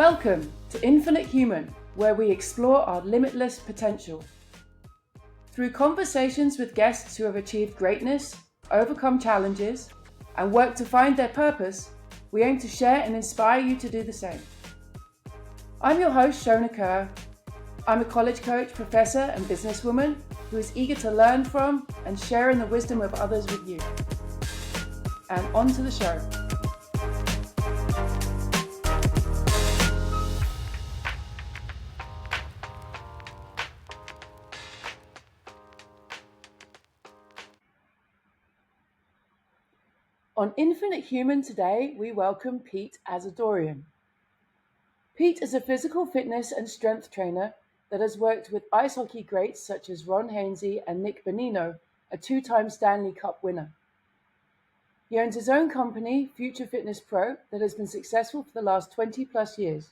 Welcome to Infinite Human, where we explore our limitless potential. Through conversations with guests who have achieved greatness, overcome challenges, and worked to find their purpose, we aim to share and inspire you to do the same. I'm your host, Shona Kerr. I'm a college coach, professor, and businesswoman who is eager to learn from and share in the wisdom of others with you. And on to the show. On Infinite Human today, we welcome Pete Asadourian. Pete is a physical fitness and strength trainer that has worked with ice hockey greats such as Ron Hainsey and Nick Bonino, a two-time Stanley Cup winner. He owns his own company, Future Fitness Pro, that has been successful for the last 20 plus years.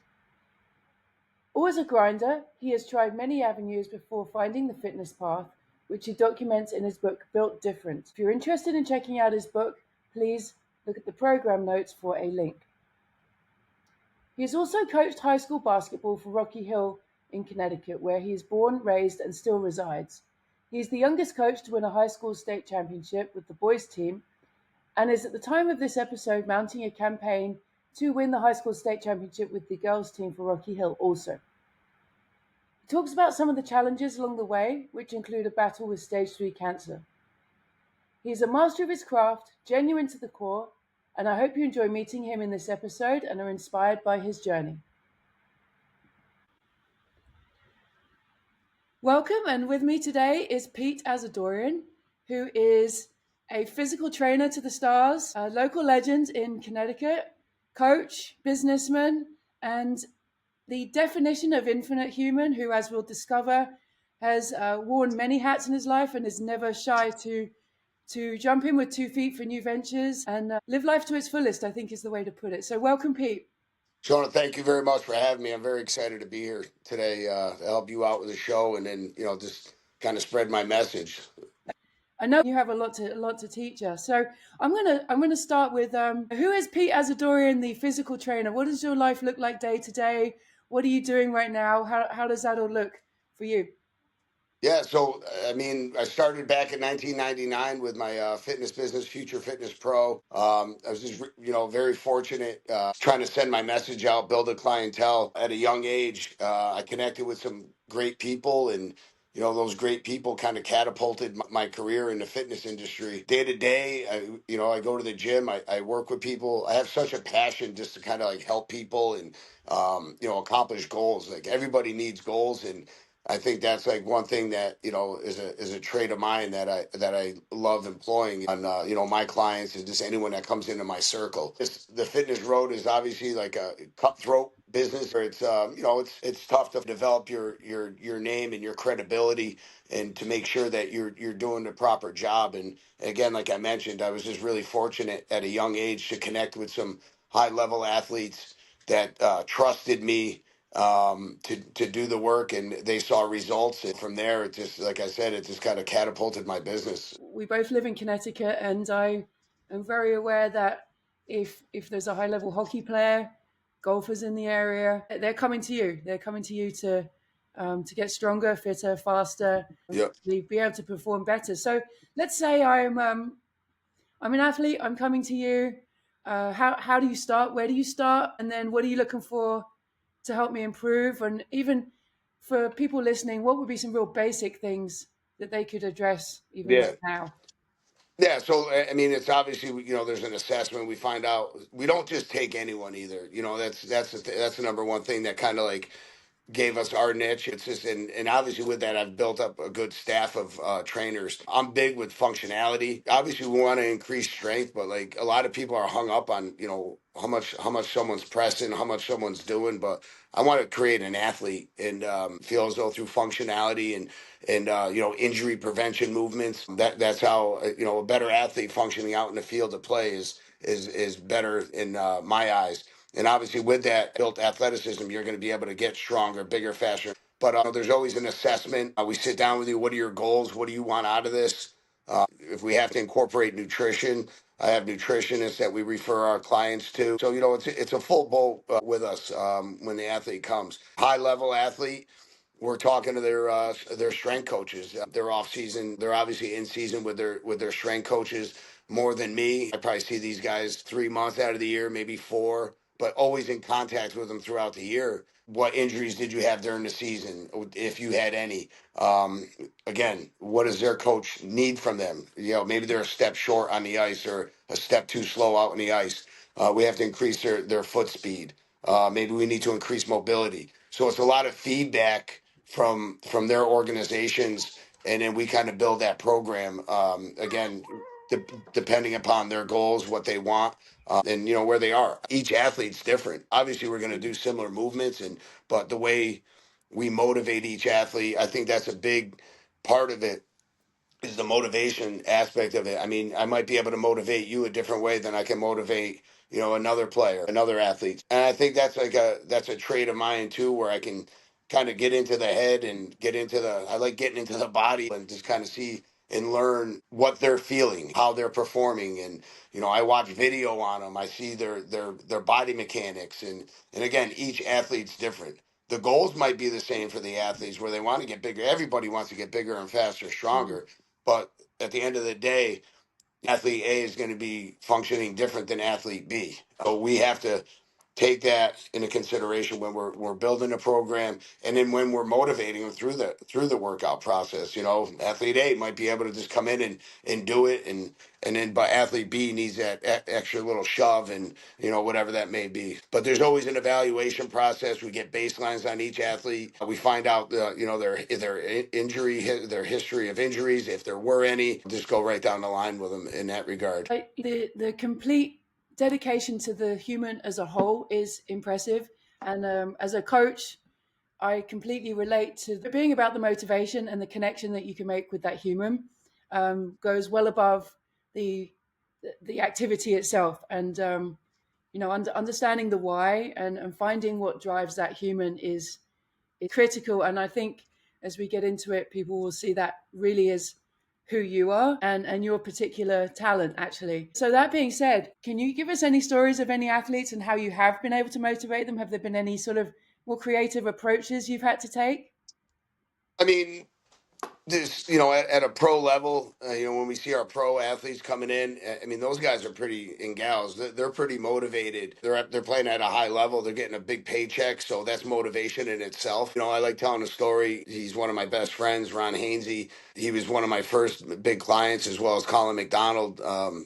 Always a grinder, he has tried many avenues before finding the fitness path, which he documents in his book, Built Different. If you're interested in checking out his book, please look at the program notes for a link. He has also coached high school basketball for Rocky Hill in Connecticut, where he is born, raised, and still resides. He is the youngest coach to win a high school state championship with the boys team and is at the time of this episode mounting a campaign to win the high school state championship with the girls team for Rocky Hill also. He talks about some of the challenges along the way, which include a battle with stage 3 cancer. He's a master of his craft, genuine to the core, and I hope you enjoy meeting him in this episode and are inspired by his journey. Welcome, and with me today is Pete Asadourian, who is a physical trainer to the stars, a local legend in Connecticut, coach, businessman, and the definition of infinite human, who, as we'll discover, has worn many hats in his life and is never shy to jump in with 2 feet for new ventures and live life to its fullest, I think is the way to put it. So welcome, Pete. Shona, thank you very much for having me. I'm very excited to be here today to help you out with the show and then, just kind of spread my message. I know you have a lot to teach us. So I'm gonna start with who is Pete Asadourian, the physical trainer? What does your life look like day to day? What are you doing right now? How does that all look for you? Yeah, so, I started back in 1999 with my fitness business, Future Fitness Pro. I was just, very fortunate trying to send my message out, build a clientele at a young age. I connected with some great people and those great people kind of catapulted my career in the fitness industry. Day to day, I go to the gym, I work with people. I have such a passion just to kind of like help people and, accomplish goals. Like everybody needs goals, and I think that's like one thing that is a trait of mine that I love employing on my clients and just anyone that comes into my circle. The fitness road is obviously like a cutthroat business where it's it's tough to develop your name and your credibility and to make sure that you're doing the proper job. And again, like I mentioned, I was just really fortunate at a young age to connect with some high level athletes that trusted me to do the work, and they saw results. And from there, it just, like I said, it just kind of catapulted my business. We both live in Connecticut, and I am very aware that if there's a high level hockey player, golfers in the area, they're coming to you. They're coming to you to get stronger, fitter, faster, Yep. to be able to perform better. So let's say I'm an athlete. I'm coming to you. How do you start? Where do you start? And then what are you looking for to help me improve? And even for people listening, what would be some real basic things that they could address even right now? Yeah, so it's obviously there's an assessment. We find out we don't just take anyone either. That's the number one thing that kind of like gave us our niche. It's just, and obviously with that, I've built up a good staff of trainers. I'm big with functionality. Obviously, we want to increase strength, but like a lot of people are hung up on how much someone's pressing, how much someone's doing. But I want to create an athlete and feel as though through functionality and injury prevention movements. That's how a better athlete functioning out in the field of play is better in my eyes. And obviously, with that built athleticism, you're going to be able to get stronger, bigger, faster. But there's always an assessment. We sit down with you. What are your goals? What do you want out of this? If we have to incorporate nutrition, I have nutritionists that we refer our clients to. So, it's a full boat with us when the athlete comes. High level athlete, we're talking to their strength coaches. They're off season. They're obviously in season with their strength coaches more than me. I probably see these guys 3 months out of the year, maybe four, but always in contact with them throughout the year. What injuries did you have during the season, if you had any? Again, what does their coach need from them? Maybe they're a step short on the ice or a step too slow out on the ice. We have to increase their foot speed. Maybe we need to increase mobility. So it's a lot of feedback from their organizations, and then we kind of build that program. Again, depending upon their goals, what they want, and where they are. Each athlete's different. Obviously, we're going to do similar movements, but the way we motivate each athlete, I think that's a big part of it, is the motivation aspect of it. I mean, I might be able to motivate you a different way than I can motivate, another player, another athlete. And I think that's a trait of mine too, where I can kind of get into the head and I like getting into the body and just kind of see and learn what they're feeling, how they're performing. And, I watch video on them. I see their body mechanics. And again, each athlete's different. The goals might be the same for the athletes where they want to get bigger. Everybody wants to get bigger and faster, Mm. stronger. But at the end of the day, athlete A is going to be functioning different than athlete B. So we have to take that into consideration when we're building a program, and then when we're motivating them through the workout process. Athlete A might be able to just come in and do it, and then but athlete B needs that extra little shove, and whatever that may be. But there's always an evaluation process. We get baselines on each athlete. We find out their injury, their history of injuries, if there were any. Just go right down the line with them in that regard. Like the complete dedication to the human as a whole is impressive. And as a coach, I completely relate to being about the motivation and the connection that you can make with that human. Goes well above the the activity itself, and understanding the why and finding what drives that human is critical. And I think as we get into it, people will see that really is who you are and your particular talent, actually. So, that being said, can you give us any stories of any athletes and how you have been able to motivate them? Have there been any sort of more creative approaches you've had to take? I mean, this, at a pro level, when we see our pro athletes coming in, I mean, those guys are pretty, and gals, they're pretty motivated. They're playing at a high level. They're getting a big paycheck, so that's motivation in itself. I like telling a story. He's one of my best friends, Ron Hainsey. He was one of my first big clients, as well as Colin McDonald.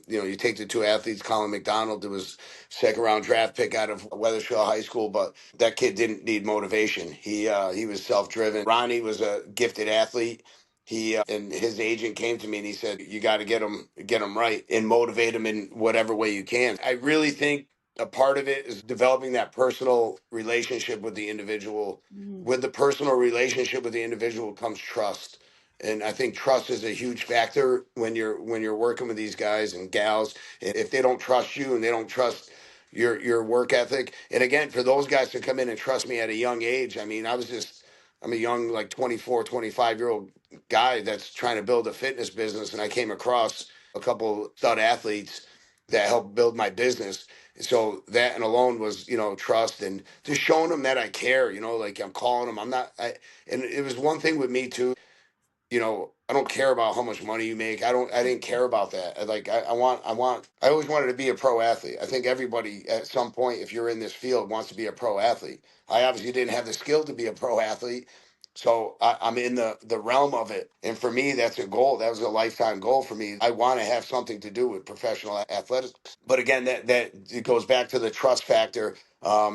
You take the two athletes. Colin McDonald, there was second round draft pick out of Weathersfield High School, but that kid didn't need motivation. He was self driven. Ronnie was a gifted athlete. He and his agent came to me and he said, "You got to get him right and motivate him in whatever way you can." I really think a part of it is developing that personal relationship with the individual. Mm. With the personal relationship with the individual comes trust, and I think trust is a huge factor when you're working with these guys and gals. If they don't trust you and they don't trust your work ethic, and again, for those guys to come in and trust me at a young age, I mean, I'm a young, like 24, 25-year-old guy that's trying to build a fitness business, and I came across a couple stud athletes that helped build my business. So that and alone was, trust and just showing them that I care, like I'm calling them. And it was one thing with me too, I don't care about how much money you make. I didn't care about that. I always wanted to be a pro athlete. I think everybody at some point, if you're in this field, wants to be a pro athlete. I obviously didn't have the skill to be a pro athlete. So I'm in the realm of it. And for me, that's a goal. That was a lifetime goal for me. I want to have something to do with professional athletics. But again, that it goes back to the trust factor.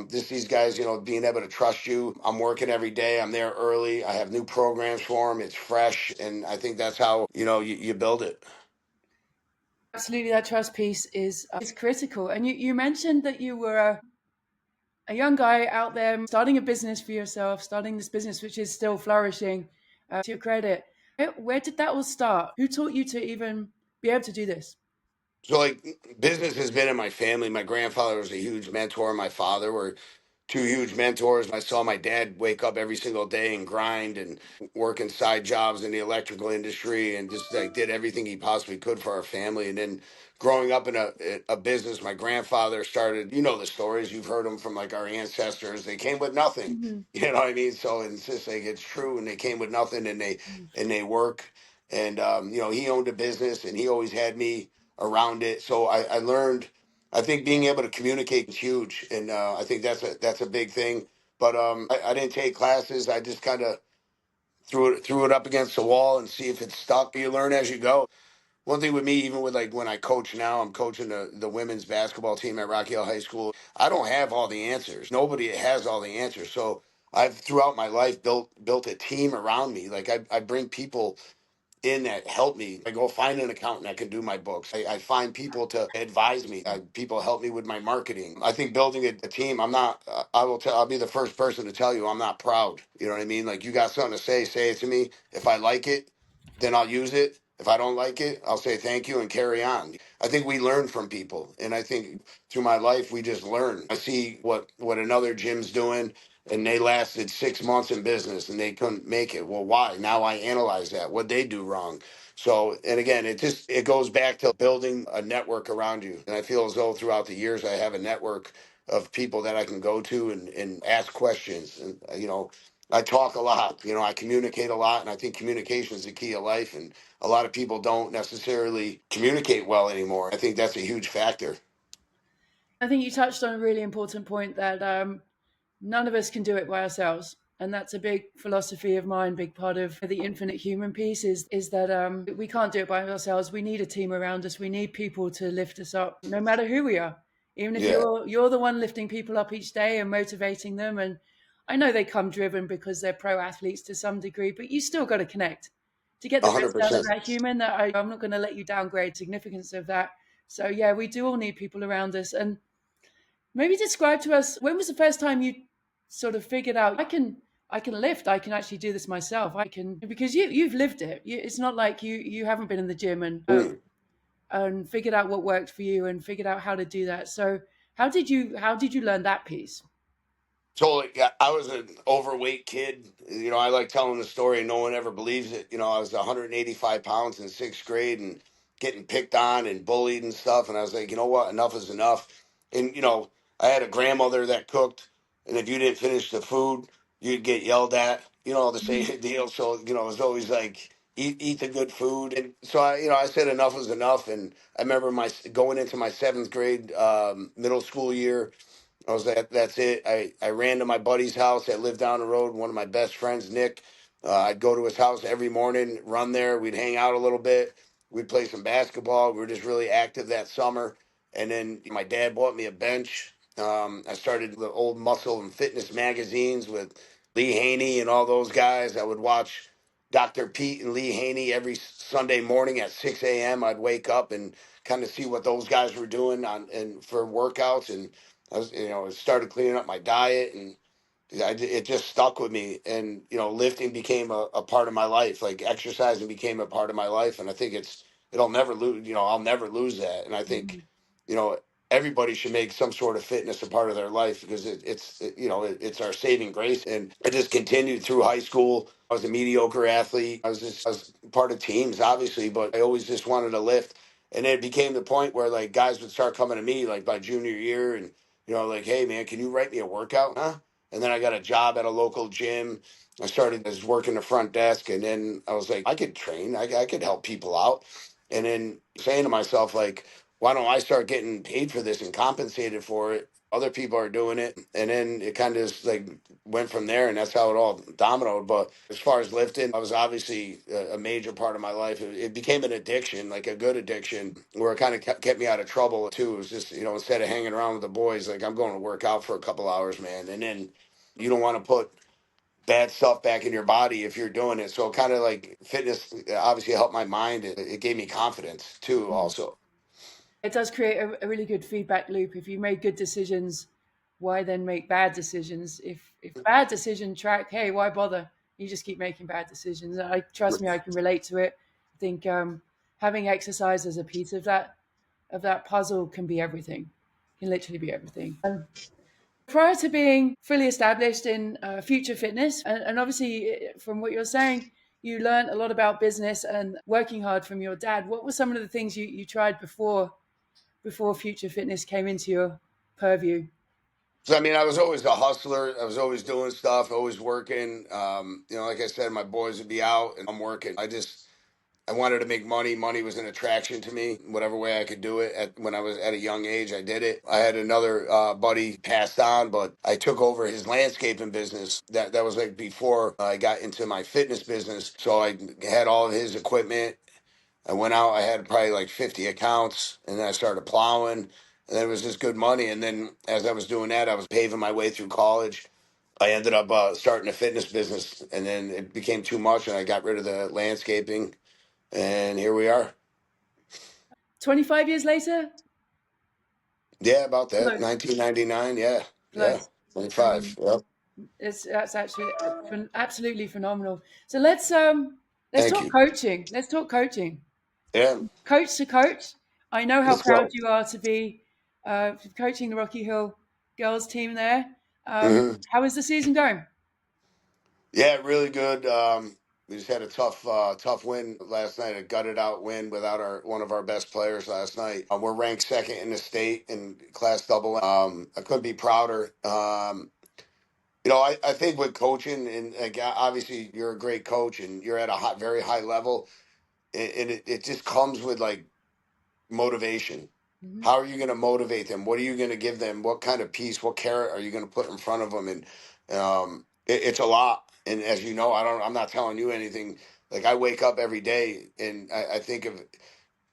Just these guys, being able to trust you. I'm working every day. I'm there early. I have new programs for them. It's fresh. And I think that's how, you build it. Absolutely, that trust piece is critical. And you mentioned that you were a young guy out there starting a business for yourself, starting this business which is still flourishing, to your credit. Where did that all start? Who taught you to even be able to do this? So like business has been in my family. My grandfather was a huge mentor. My father were two huge mentors. I saw my dad wake up every single day and grind and working side jobs in the electrical industry and just like did everything he possibly could for our family. And then growing up in a business, my grandfather started, you know, the stories, you've heard them from like our ancestors. They came with nothing, Mhm. you know what I mean? So it's just like, it's true. And they came with nothing and they work. And, you know, he owned a business and he always had me around it. So I learned, I think being able to communicate is huge, and I think that's a big thing. But I didn't take classes. I just kind of threw it up against the wall and see if it stuck. You learn as you go. One thing with me, even with like when I coach now, I'm coaching the women's basketball team at Rocky Hill High School. I don't have all the answers. Nobody has all the answers. So I've throughout my life built a team around me. Like I bring people in that help me. I go find an accountant that can do my books. I find people to advise me. People help me with my marketing. I think building a team, I'm not, I'll be the first person to tell you I'm not proud. You know what I mean? Like you got something to say it to me. If I like it, then I'll use it. If I don't like it, I'll say thank you and carry on. I think we learn from people. And I think through my life, we just learn. I see what another gym's doing and they lasted 6 months in business and they couldn't make it. Well, why? Now I analyze that. What they do wrong. So, and again, it goes back to building a network around you. And I feel as though throughout the years I have a network of people that I can go to and ask questions. And you know, I talk a lot. You know, I communicate a lot, and I think communication is the key of life. And a lot of people don't necessarily communicate well anymore. I think that's a huge factor. I think you touched on a really important point that none of us can do it by ourselves. And that's a big philosophy of mine. Big part of the infinite human piece is that we can't do it by ourselves. We need a team around us. We need people to lift us up, no matter who we are. Even if Yeah, you're the one lifting people up each day and motivating them. And I know they come driven because they're pro athletes to some degree, but you still got to connect to get the a hundred best out of percent. that human. That I'm not going to let you downgrade significance of that. So yeah, we do all need people around us. And maybe describe to us, when was the first time you sort of figured out I can lift, I can actually do this myself. I can, because you've lived it. It's not like you haven't been in the gym and figured out what worked for you and figured out how to do that. So how did you learn that piece? So like I was an overweight kid. You know, I like telling the story and no one ever believes it. You know, I was 185 pounds in sixth grade and getting picked on and bullied and stuff. And I was like, you know what? Enough is enough. And, you know, I had a grandmother that cooked. And if you didn't finish the food, you'd get yelled at, you know, the Mhm. same deal. So, you know, it was always like, eat the good food. And so I said enough was enough. And I remember going into my seventh grade middle school year. I was like, that's it. I ran to my buddy's house that lived down the road, one of my best friends, Nick. I'd go to his house every morning, run there. We'd hang out a little bit. We'd play some basketball. We were just really active that summer. And then my dad bought me a bench. I started the old muscle and fitness magazines with Lee Haney and all those guys. I would watch Dr. Pete and Lee Haney every Sunday morning at 6 a.m. I'd wake up and kind of see what those guys were doing and for workouts. And I started cleaning up my diet, and it just stuck with me. And lifting became a part of my life. Like exercising became a part of my life, and I think it'll never lose. I'll never lose that. And I think, Mhm. you know, everybody should make some sort of fitness a part of their life because it's our saving grace. And I just continued through high school. I was a mediocre athlete. I was part of teams, obviously, but I always just wanted to lift. And it became the point where like guys would start coming to me like by junior year and like, hey man, can you write me a workout? Huh? And then I got a job at a local gym. I started as working the front desk, and then I was like, I could train. I could help people out. And then saying to myself, like, why don't I start getting paid for this and compensated for it? Other people are doing it, and then it kind of just like went from there, and that's how it all dominoed. But as far as lifting, I was obviously a major part of my life. It became an addiction, like a good addiction, where it kind of kept me out of trouble too. It was just instead of hanging around with the boys, like I'm going to work out for a couple hours, man, and then you don't want to put bad stuff back in your body if you're doing it. So kind of like fitness obviously helped my mind. It gave me confidence too, Mhm. also. It does create a really good feedback loop. If you made good decisions, why then make bad decisions? If bad decision track, hey, why bother? You just keep making bad decisions. I trust me, I can relate to it. I think having exercise as a piece of that puzzle can be everything. Can literally be everything. prior to being fully established in future fitness, and obviously from what you're saying, you learned a lot about business and working hard from your dad. What were some of the things you tried before future fitness came into your purview? So I mean, I was always a hustler. I was always doing stuff, always working. Like I said, my boys would be out and I'm working. I wanted to make money. Money was an attraction to me. Whatever way I could do it. When I was at a young age, I did it. I had another buddy passed on, but I took over his landscaping business. That was like before I got into my fitness business. So I had all of his equipment. I went out. I had probably like 50 accounts, and then I started plowing. And then it was just good money. And then as I was doing that, I was paving my way through college. I ended up starting a fitness business, and then it became too much, and I got rid of the landscaping, and here we are. 25 years later? Yeah, about that. Close, 1999. Yeah, yeah. close. I 25. mean, Yep. that's actually absolutely phenomenal. So let's Thank talk you. coaching. Let's talk coaching. Yeah. Coach to coach. I know how Let's proud go. you are to be coaching the Rocky Hill girls team there. Hmm. How is the season going? Yeah, really good. We just had a tough win last night. A gutted out win without our one of our best players last night. We're ranked second in the state in class double. I couldn't be prouder. I think with coaching and like, obviously you're a great coach and you're at a very high level, and it just comes with like motivation. Hmm. How are you going to motivate them? What are you going to give them? What kind of piece, what carrot are you going to put in front of them? And it's a lot. And as you know, I'm not telling you anything. Like I wake up every day and I think of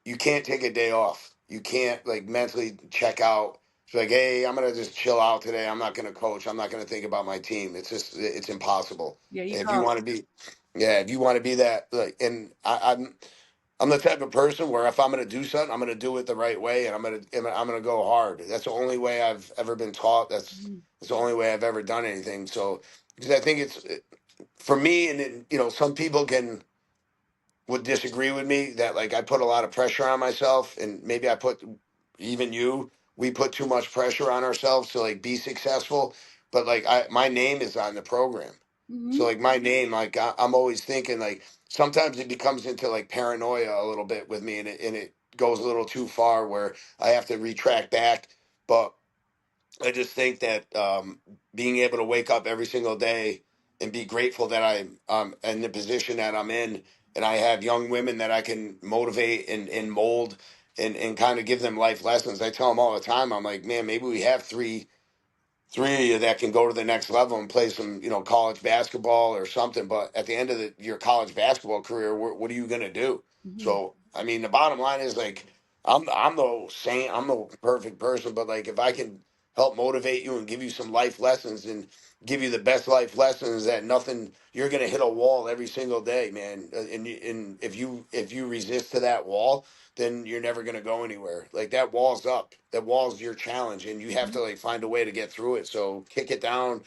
you can't take a day off. You can't like mentally check out. It's like, hey, I'm gonna just chill out today. I'm not gonna coach. I'm not gonna think about my team. It's impossible. Yeah, you If you can't. want to be, yeah, if you want to be that, like, and I'm the type of person where if I'm gonna do something, I'm gonna do it the right way, and I'm gonna go hard. That's the only way I've ever been taught. Mhm. That's the only way I've ever done anything. So because I think it's for me, and some people can would disagree with me that like I put a lot of pressure on myself, and maybe I put even you we put too much pressure on ourselves to like be successful. But like my name is on the program, so Mhm. like my name, like I'm always thinking like sometimes it becomes into like paranoia a little bit with me, and it goes a little too far where I have to retract back. But I just think that being able to wake up every single day and be grateful that I'm in the position that I'm in, and I have young women that I can motivate and mold and kind of give them life lessons. I tell them all the time, I'm like, man, maybe we have three of you that can go to the next level and play some, college basketball or something. But at the end of your college basketball career, what are you going to do? Mhm. So, I mean, the bottom line is like, I'm the saint, I'm the perfect person, but like, if I can help motivate you and give you some life lessons and give you the best life lessons that nothing, you're going to hit a wall every single day, man. And if you resist to that wall, then you're never going to go anywhere. Like that wall's up. That wall's your challenge, and you have to Mhm. like find a way to get through it. So kick it down,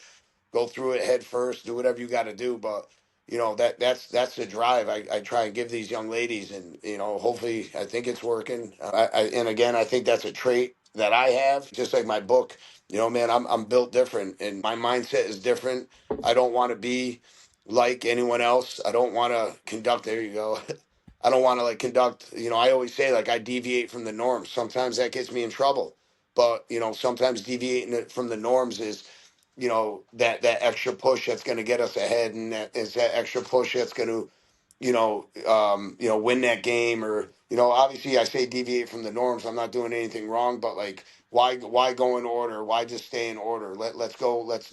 go through it head first, do whatever you got to do. But that's the drive I try and give these young ladies, and hopefully I think it's working. And again, I think that's a trait that I have, just like my book. Man, I'm built different, and my mindset is different. I don't want to be like anyone else. I don't want to conduct. There you go. I don't want to like conduct. I always say like I deviate from the norms. Sometimes that gets me in trouble, but sometimes deviating from the norms is that extra push that's going to get us ahead, and that is that extra push that's going to win that game. Or obviously I say deviate from the norms. I'm not doing anything wrong, but like why go in order? Why just stay in order? Let's go. Let's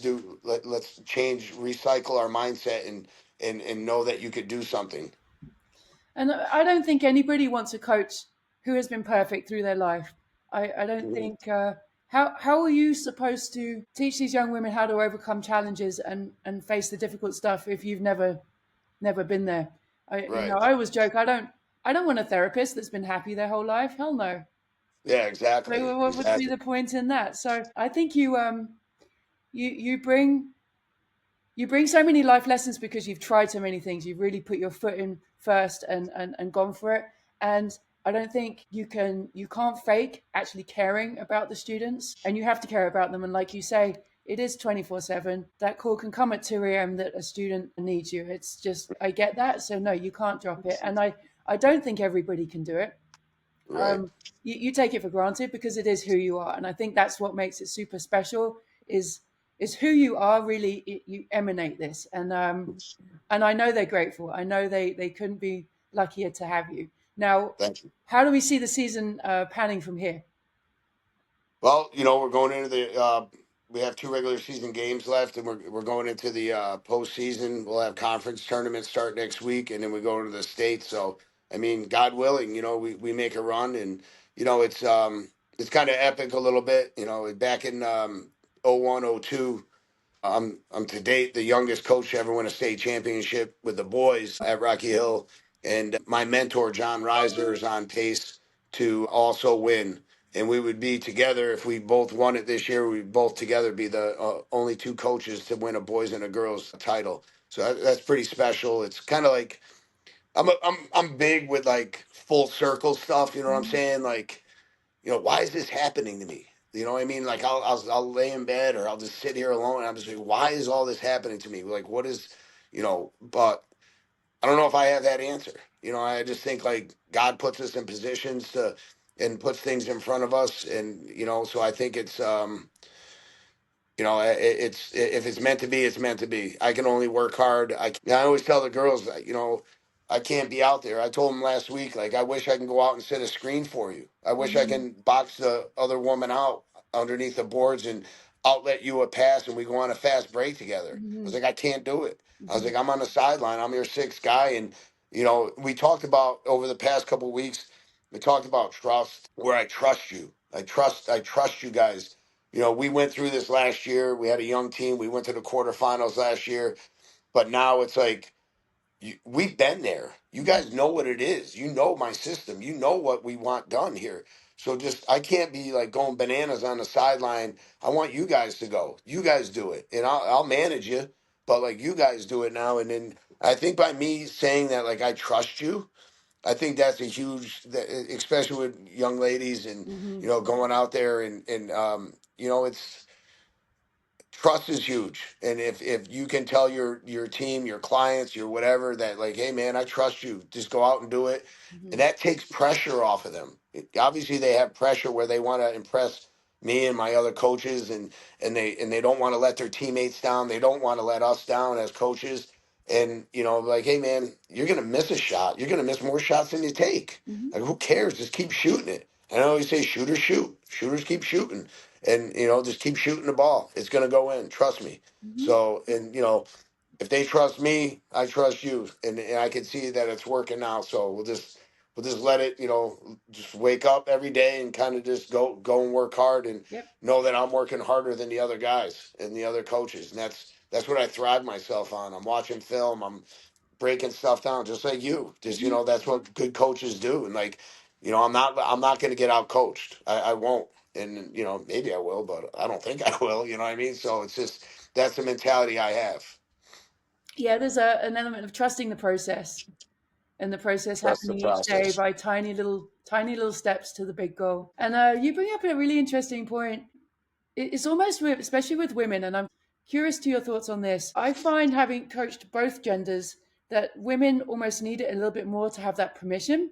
change, recycle our mindset, and know that you could do something. And I don't think anybody wants a coach who has been perfect through their life. I don't Mhm. think. How are you supposed to teach these young women how to overcome challenges and face the difficult stuff if you've never been there? Right. I always joke. I don't want a therapist that's been happy their whole life. Hell no. Yeah, Like, exactly. what would be Exactly. the point in that? So I think you bring so many life lessons because you've tried so many things. You've really put your foot in first and gone for it. And I don't think you can't fake actually caring about the students, and you have to care about them. And like you say, it is 24/7. That call can come at 2 a.m. that a student needs you. It's just, I get that. So, no, you can't drop it. And I don't think everybody can do it. Right. You take it for granted because it is who you are. And I think that's what makes it super special is is who you are really. You emanate this. And I know they're grateful. I know they couldn't be luckier to have you. Now, Thank you. how do we see the season panning from here? Well, we're going into the. We have two regular season games left, and we're going into the postseason. We'll have conference tournaments start next week, and then we go into the states. So, I mean, God willing, we make a run, and it's kind of epic a little bit. Back in 01, 02. I'm to date the youngest coach to ever win a state championship with the boys at Rocky Hill, and my mentor John Reiser is on pace to also win. And we would be together if we both won it this year. We'd both together be the only two coaches to win a boys and a girls title. So that's pretty special. It's kind of like I'm big with like full circle stuff. You know what I'm Mm-hmm. saying? Like, why is this happening to me? You know what I mean? Like I'll lay in bed or I'll just sit here alone and I'm just like, why is all this happening to me? Like, what is, but I don't know if I have that answer. I just think like God puts us in positions to, and puts things in front of us. And, so I think it's, it's if it's meant to be, it's meant to be. I can only work hard. I always tell the girls, I can't be out there. I told them last week, like, I wish I can go out and set a screen for you. I wish I Mm-hmm. can box the other woman out underneath the boards and outlet you a pass and we go on a fast break together. I was Mm-hmm. like, I can't do it. I was Mm-hmm. like, I'm on the sideline. I'm your sixth guy. And, we talked about over the past couple of weeks, we talked about trust, where I trust you. I trust you guys. We went through this last year. We had a young team. We went to the quarterfinals last year, but now it's like we've been there. You guys know what it is. You know my system. You know what we want done here. So just I can't be like going bananas on the sideline. I want you guys to go. You guys do it, and I'll manage you. But like you guys do it now, and then I think by me saying that like I trust you, I think that's a huge, especially with young ladies and Mm-hmm. going out there and it's trust is huge. And if you can tell your team, your clients, your whatever that like, hey man, I trust you, just go out and do it. Mm-hmm. And that takes pressure off of them. Obviously they have pressure where they want to impress me and my other coaches, and they don't want to let their teammates down. They don't want to let us down as coaches. And like, hey man, you're gonna miss a shot. You're gonna miss more shots than you take. Mm-hmm. Like, who cares? Just keep shooting it. And I always say, shooters shoot. Shooters keep shooting, and just keep shooting the ball. It's going to go in. Trust me. Mm-hmm. So, and if they trust me, I trust you, and I can see that it's working now. So we'll just let it, just wake up every day and kind of just go and work hard and Yep. know that I'm working harder than the other guys and the other coaches, and that's what I thrive myself on. I'm watching film. I'm breaking stuff down just like you. Just Mm-hmm. that's what good coaches do. And like, I'm not going to get out coached. I won't. And maybe I will, but I don't think I will. You know what I mean? So it's just that's the mentality I have. Yeah, there's an element of trusting the process and the process Trust the happening each day process. by tiny little steps to the big goal. And you bring up a really interesting point. It's almost with, especially with women, and I'm curious to your thoughts on this. I find having coached both genders that women almost need it a little bit more to have that permission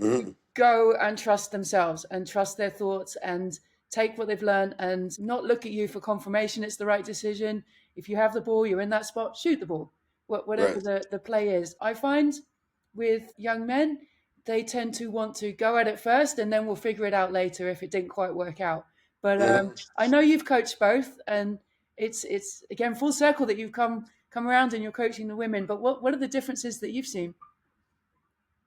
to Mhm. go and trust themselves and trust their thoughts and take what they've learned and not look at you for confirmation it's the right decision. If you have the ball, you're in that spot, shoot the ball, whatever Right. the play is. I find with young men, they tend to want to go at it first and then we'll figure it out later if it didn't quite work out. But Mhm. I know you've coached both, and it's again full circle that you've come around and you're coaching the women. But what are the differences that you've seen?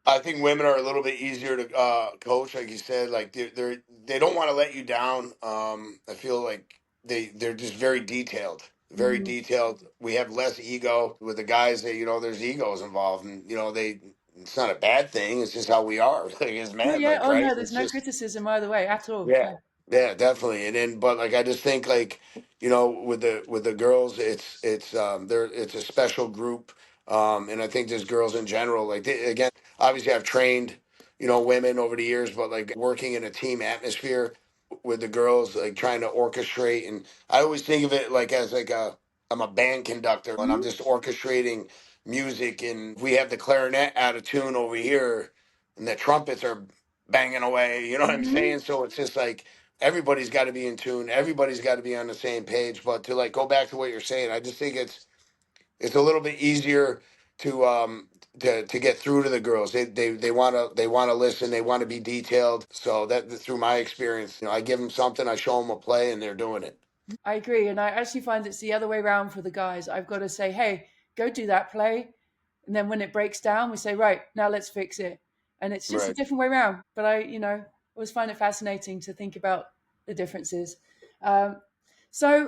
I think women are a little bit easier to coach, like you said. Like they don't want to let you down. I feel like they're just very detailed, very Mm. detailed. We have less ego with the guys. That there's egos involved, and they. It's not a bad thing. It's just how we are, like as No, men. yeah. Like Oh right. no, there's It's no just criticism either way at all. yeah, Yeah. yeah, definitely. And then, but like I just think like with the girls, it's there. It's a special group. And I think there's girls in general. Like obviously I've trained women over the years, but like working in a team atmosphere. with the girls, like trying to orchestrate. And I always think of it like as like I'm a band conductor and I'm Mhm. just orchestrating music, and we have the clarinet out of tune over here and the trumpets are banging away, you know what I'm Mhm. saying? So it's just like everybody's got to be in tune, everybody's got to be on the same page. But to like go back to what you're saying, I just think it's a little bit easier to to get through to the girls. They want to listen. They want to be detailed. So that through my experience, I give them something, I show them a play, and they're doing it. I agree, and I actually find it's the other way around for the guys. I've got to say, "Hey, go do that play," and then when it breaks down, we say, "Right, now let's fix it." And it's just a Right. different way around. But I always find it fascinating to think about the differences. Um,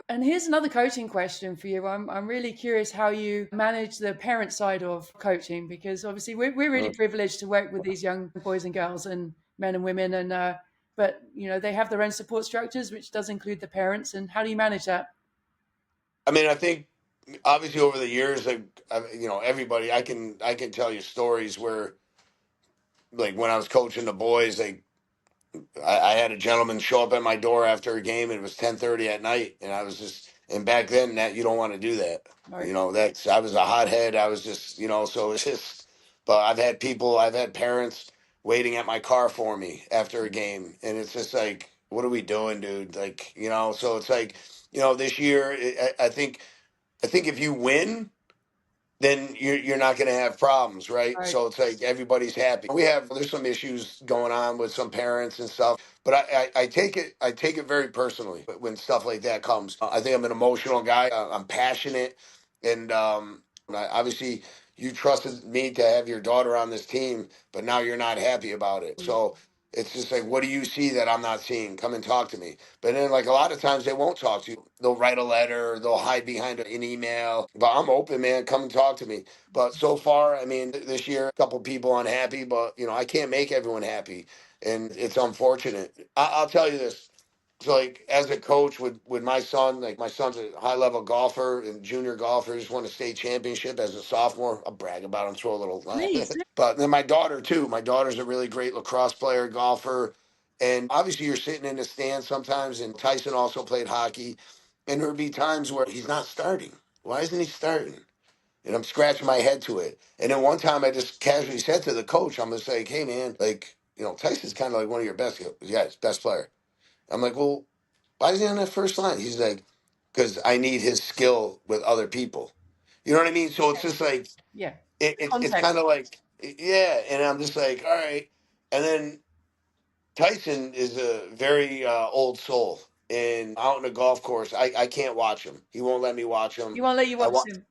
and here's another coaching question for you. I'm really curious how you manage the parent side of coaching, because obviously we're really privileged to work with these young boys and girls and men and women, and but they have their own support structures, which does include the parents. And how do you manage that? I mean, I think obviously over the years, like everybody, I can tell you stories where like when I was coaching the boys, like I had a gentleman show up at my door after a game, and it was 10:30 at night, and I was just, and back then that you don't want to do that. Right. That's, I was a hothead. I was just, so it's just. But I've had parents waiting at my car for me after a game, and it's just like, what are we doing, dude? Like, so it's like, this year, I think if you win, then you're not going to have problems, right? Right. So it's like everybody's happy. There's some issues going on with some parents and stuff, but I take it very personally when stuff like that comes. I think I'm an emotional guy. I'm passionate, and obviously you trusted me to have your daughter on this team, but now you're not happy about it. So it's just like, what do you see that I'm not seeing? Come and talk to me. But then, like, a lot of times they won't talk to you. They'll write a letter, they'll hide behind an email. But I'm open, man. Come and talk to me. But so far, I mean, this year, a couple people unhappy, but I can't make everyone happy, and it's unfortunate. I'll tell you this. So, like, as a coach with my son, like, my son's a high level golfer and junior golfer. He just won a state championship as a sophomore. I'll brag about him, throw a little. Please. But then my daughter too. My daughter's a really great lacrosse player, golfer, and obviously you're sitting in the stands sometimes. And Tyson also played hockey, and there would be times where he's not starting. Why isn't he starting? And I'm scratching my head to it. And then one time I just casually said to the coach, I'm just like, hey man, like, Tyson's kind of like one of your best. He goes, yeah, he's best player. I'm like, well, why is he on that first line? He's like, because I need his skill with other people. You know what I mean? So it's just like Yeah. it's kind Context. of like, yeah, and I'm just like, all right. And then Tyson is a very old soul, and out in the golf course, I can't watch him. He won't let me watch him. He won't let you I watch watch him.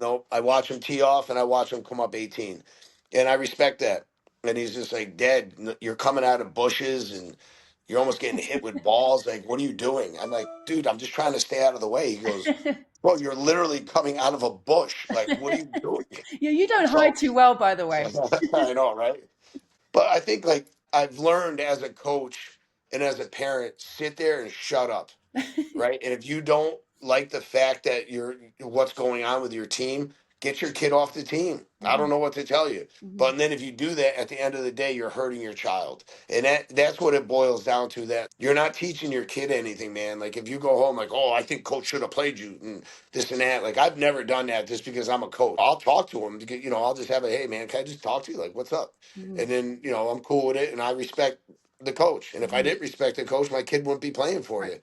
No, I watch him tee off and I watch him come up 18, and I respect that. And he's just like, Dad, you're coming out of bushes and you're almost getting hit with balls. Like, what are you doing? I'm like, dude, I'm just trying to stay out of the way. He goes, bro, you're literally coming out of a bush. Like, what are you doing? Yeah, you don't hide So too well, by the way. I know, right? But I think like I've learned as a coach and as a parent, sit there and shut up, right? And if you don't like the fact that you're what's going on with your team, get your kid off the team. I don't Mhm, know what to tell you. mhm, But then if you do that, at the end of the day, you're hurting your child. And that's what it boils down to, that you're not teaching your kid anything, man. Like if you go home like, oh, I think coach should have played you and this and that. Like I've never done that just because I'm a coach. I'll talk to him to get, I'll just have a, hey man, can I just talk to you? Like, what's up? mhm, And then, I'm cool with it and I respect the coach. And if I mhm. didn't respect the coach, my kid wouldn't be playing for Right. you.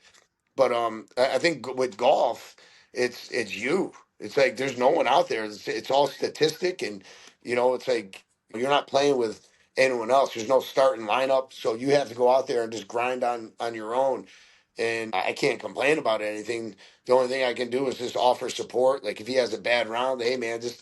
But I think with golf, it's you. It's like there's no one out there. It's all statistic, and it's like you're not playing with anyone else. There's no starting lineup, so you have to go out there and just grind on your own. And I can't complain about anything. The only thing I can do is just offer support. Like if he has a bad round, hey man, just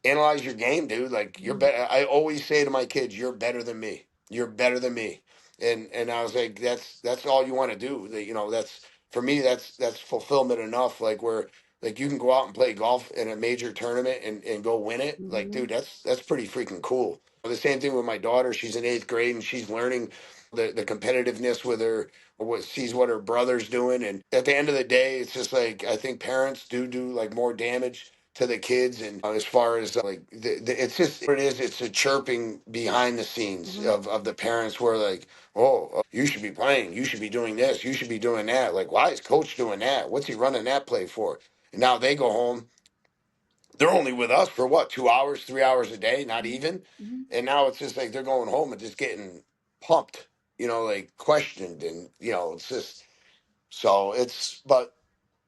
analyze your game, dude. Like you're Mhm, better. I always say to my kids, "You're better than me. You're better than me." And I was like, that's all you want to do. That's for me. That's fulfillment enough. Like where like you can go out and play golf in a major tournament and go win it. Like, dude, mhm, that's pretty freaking cool. The same thing with my daughter. She's in eighth grade and she's learning the competitiveness with her. What sees what her brother's doing, and at the end of the day, it's just like I think parents do like more damage to the kids. And as far as it's just what it is. It's a chirping behind the scenes Hmm. of the parents where like, oh, you should be playing, you should be doing this, you should be doing that. Like, why is coach doing that? What's he running that play for? And now they go home, they're only with us for what, 2 hours, 3 hours a day, not even. Hmm. And now it's just like they're going home and just getting pumped, like questioned, and it's just so it's but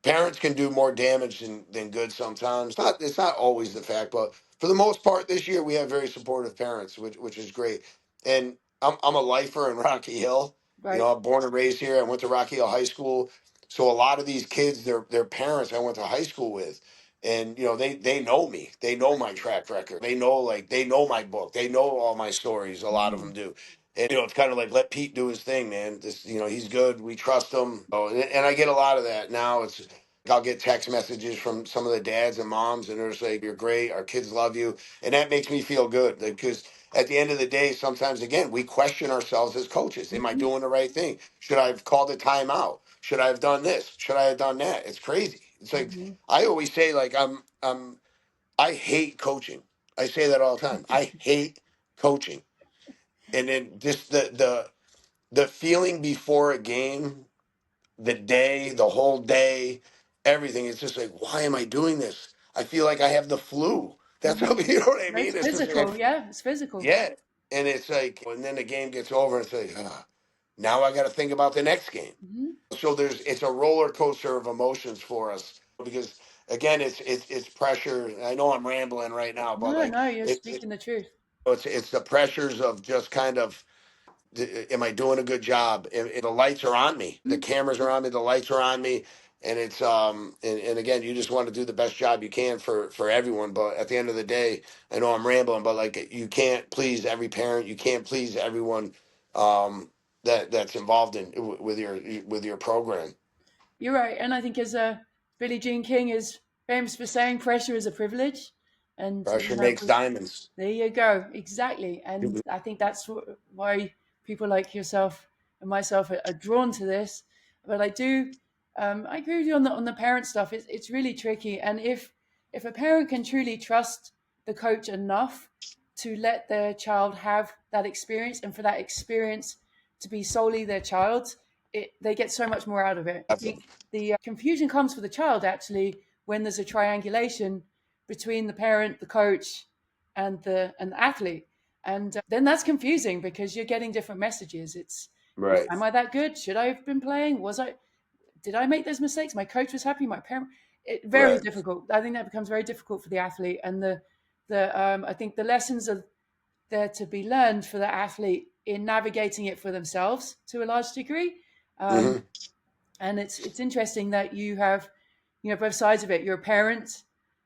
parents can do more damage than good sometimes. It's not always the fact, but for the most part, this year we have very supportive parents, which is great. And I'm a lifer in Rocky Hill. Right. I'm born and raised here. I went to Rocky Hill High School, so a lot of these kids, their parents, I went to high school with, and they know me. They know my track record. They know my book. They know all my stories. A lot of them Mm. do. And it's kind of like let Pete do his thing, man. He's good. We trust him. Oh, and I get a lot of that now. I'll get text messages from some of the dads and moms, and they're just like, "You're great. Our kids love you," and that makes me feel good because at the end of the day, sometimes again we question ourselves as coaches. Am I Mhm. doing the right thing? Should I have called a timeout? Should I have done this? Should I have done that? It's crazy. It's like Mhm. I always say, like I hate coaching. I say that all the time. I hate coaching, and then just the feeling before a game, the day, the whole day, everything. It's just like, why am I doing this? I feel like I have the flu. That's how Mhm. you know what I It's mean. It's just like, physical. Yeah, it's physical. yeah, and it's like, and then the game gets over, and it's like, now I got to think about the next game. Mhm. So it's a roller coaster of emotions for us because again, it's pressure. I know I'm rambling right now, but No, like no, you're speaking the truth. it's the pressures of just kind of am I doing a good job? And the lights are on me, the Mhm. cameras are on me, the lights are on me, and it's and again, you just want to do the best job you can for everyone. But at the end of the day, I know I'm rambling, but like you can't please every parent, you can't please everyone that's involved with your program. You're right, and I think as Billie Jean King is famous for saying, pressure is a privilege, and Pressure makes diamonds. there you go, exactly. And I think that's why people like yourself and myself are drawn to this. But I agree with you on the parent stuff. It's really tricky, and if a parent can truly trust the coach enough to let their child have that experience, and for that experience to be solely their child's, they get so much more out of it. I think the confusion comes for the child actually when there's a triangulation between the parent, the coach, and the athlete, and then that's confusing because you're getting different messages. Right. Am I that good? Should I have been playing? Was I? Did I make those mistakes? My coach was happy. My parent. Very Right. difficult. I think that becomes very difficult for the athlete, and the I think the lessons are there to be learned for the athlete in navigating it for themselves to a large degree. Um, Hmm. and it's interesting that you have both sides of it. You're a parent,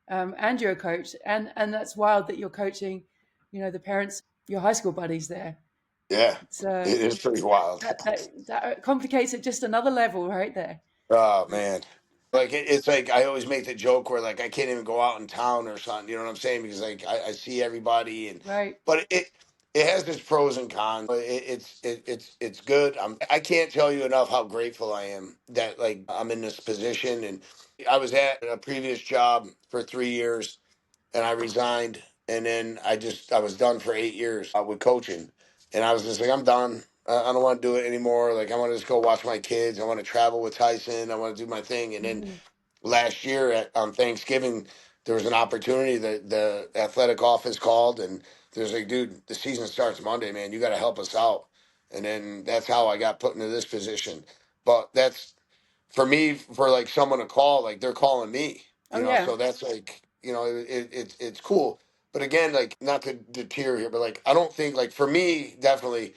and you're a coach, and that's wild that you're coaching the parents of your high school buddies there. Yeah, It's it is pretty wild. that complicates it just another level right there. Oh man. Like it's like I always make the joke where like I can't even go out in town or something. You know what I'm saying? Because like I see everybody, Right. but it has its pros and cons. It's good. I can't tell you enough how grateful I am that like I'm in this position. And I was at a previous job for 3 years, and I resigned, and then I was done for 8 years with coaching, and I was just like, I'm done. I don't want to do it anymore. Like I want to just go watch my kids. I want to travel with Tyson. I want to do my thing. And then Mhm. last year on Thanksgiving, there was an opportunity that the athletic office called, and there's like, dude, the season starts Monday, man. You got to help us out. And then that's how I got put into this position. But that's for me, for like someone to call, like they're calling me, Oh yeah. so that's like, it's cool. But again, like not to deter here, but like I don't think, like for me, definitely,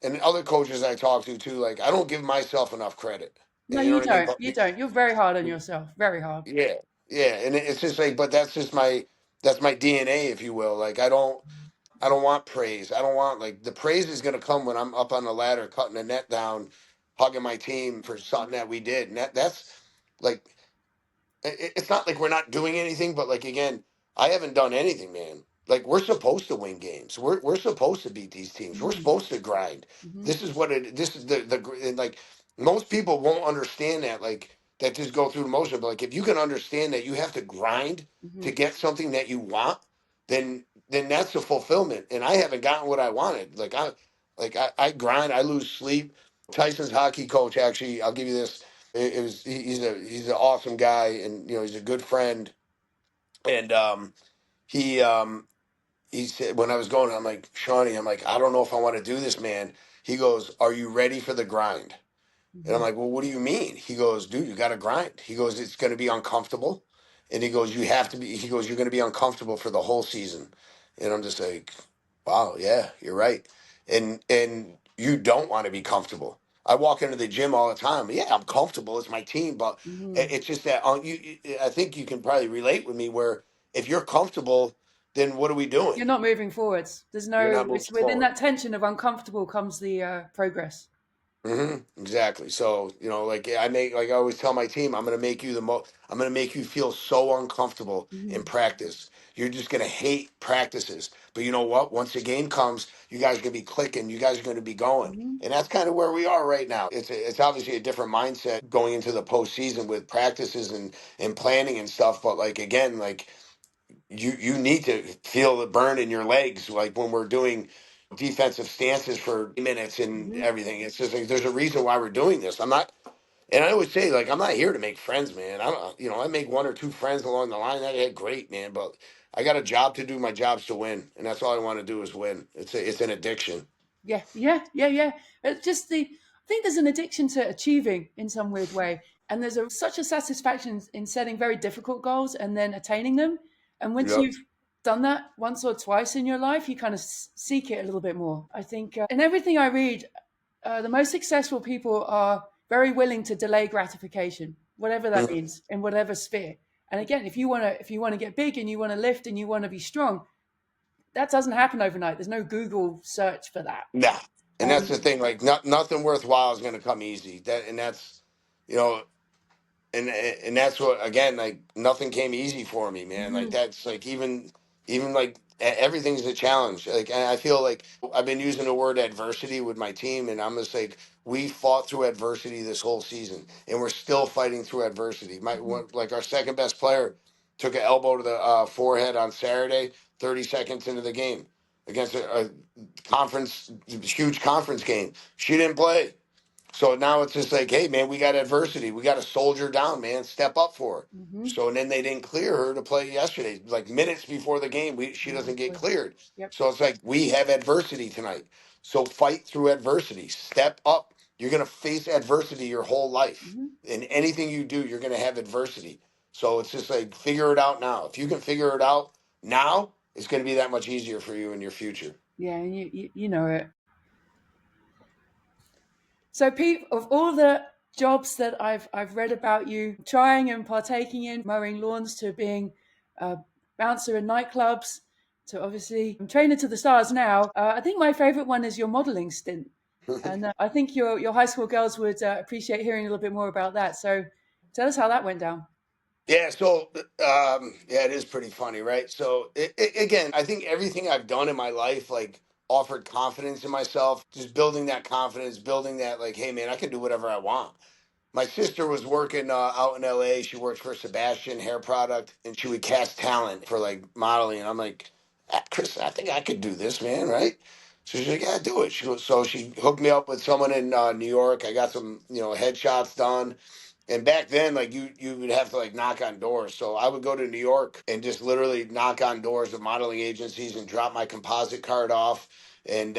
and other coaches I talk to too, like I don't give myself enough credit. No, You know you what I mean? don't. But You don't. You're very hard on yourself. Very hard. yeah, yeah, and it's just like, but that's my DNA, if you will. Like I don't want praise. I don't want, like, the praise is gonna come when I'm up on the ladder cutting the net down, hugging my team for something that we did, and that's like it's not like we're not doing anything, but like again, I haven't done anything, man. Like we're supposed to win games. We're supposed to beat these teams. We're Hmm. supposed to grind. Hmm. This is what it. This is and like most people won't understand that. Like that just go through the motion. But like if you can understand that you have to grind Hmm. to get something that you want, then that's the fulfillment. And I haven't gotten what I wanted. I grind, I lose sleep. Tyson's hockey coach, actually, I'll give you this. He's an awesome guy, and he's a good friend. And he he said when I was going, I'm like, Shawnee, I'm like, I don't know if I want to do this, man. He goes, "Are you ready for the grind?" And I'm Hmm. like, well, what do you mean? He goes, dude, you got to grind. He goes, it's going to be uncomfortable. And he goes, you have to be, he goes, you're going to be uncomfortable for the whole season. And I'm just like, wow, yeah, you're right. And you don't want to be comfortable. I walk into the gym all the time. Yeah, I'm comfortable. It's my team. But Hmm. it's just that I think you can probably relate with me where if you're comfortable, then what are we doing? You're not moving forwards. There's You're no. not It's moving within forward. that tension of uncomfortable comes the progress. Exactly. So, like I always tell my team, I'm gonna make you feel so uncomfortable in Hmm. practice. You're just gonna hate practices. But you know what? Once the game comes, you guys are gonna be clicking, you guys are gonna be going. Hmm. And that's kind of where we are right now. It's obviously a different mindset going into the postseason with practices and planning and stuff. But like again, like you need to feel the burn in your legs, like when we're doing defensive stances for minutes and Hmm. everything. It's just like there's a reason why we're doing this. I'm not, and I always say like I'm not here to make friends, man. I don't, I make one or two friends along the line. That's great, man. But I got a job to do. My job's to win, and that's all I want to do is win. It's an addiction. Yeah, yeah, yeah, yeah. It's just the. I think there's an addiction to achieving in some weird way, and there's such a satisfaction in setting very difficult goals and then attaining them. And once Yep. you've done that once or twice in your life, you kind of seek it a little bit more. I think in everything I read, the most successful people are very willing to delay gratification, whatever that Mhm. means, in whatever sphere. And again, if you want to get big and you want to lift and you want to be strong, that doesn't happen overnight. There's no Google search for that. Nah. And that's Um, the thing. Like, nothing worthwhile is going to come easy. That's, you know, and that's what again, like nothing came easy for me, man. Like mhm, that's like even like everything's a challenge. Like, and I feel like I've been using the word adversity with my team, and I'm just like we fought through adversity this whole season, and we're still fighting through adversity. mhm, Like our second best player took an elbow to the forehead on Saturday, 30 seconds into the game against a conference, huge conference game. She didn't play. So now it's just like, hey, man, we got adversity. We got to soldier down, man. Step up for it. mhm. So and then they didn't clear her to play yesterday. Like minutes before the game, she Oh doesn't get boy. cleared. Yep. So it's like we have adversity tonight. So fight through adversity. Step up. You're gonna face adversity your whole life. Mhm. In anything you do, you're gonna have adversity. So it's just like figure it out now. If you can figure it out now, it's gonna be that much easier for you in your future. Yeah, and you know it. So, Pete, of all the jobs that I've read about you trying and partaking in, mowing lawns to being a bouncer in nightclubs to obviously trainer to the stars now, I think my favorite one is your modeling stint. And I think your high school girls would appreciate hearing a little bit more about that. So, tell us how that went down. Yeah, so yeah, it is pretty funny, right? So again, I think everything I've done in my life, like, offered confidence in myself. Just building that confidence, building that, like, hey, man, I can do whatever I want. My sister was working out in LA. She worked for Sebastian Hair Product, and she would cast talent for like modeling. And I'm like, Chris, I think I could do this, man, right? So she's like, yeah, do it. So she hooked me up with someone in New York. I got some, headshots done. And back then, like you would have to like knock on doors. So I would go to New York and just literally knock on doors of modeling agencies and drop my composite card off, and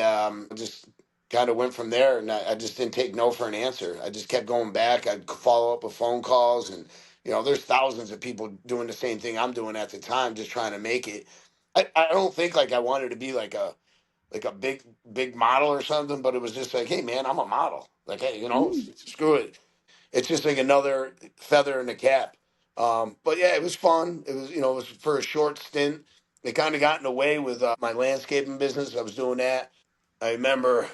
just kind of went from there. And I just didn't take no for an answer. I just kept going back. I'd follow up with phone calls, and there's thousands of people doing the same thing I'm doing at the time, just trying to make it. I don't think like I wanted to be like a big model or something, but it was just like, hey man, I'm a model. Like, hey, Mm. screw it. It's just like another feather in the cap. But yeah, it was fun. It was for a short stint. It kind of got in the way with my landscaping business. I was doing that. I remember,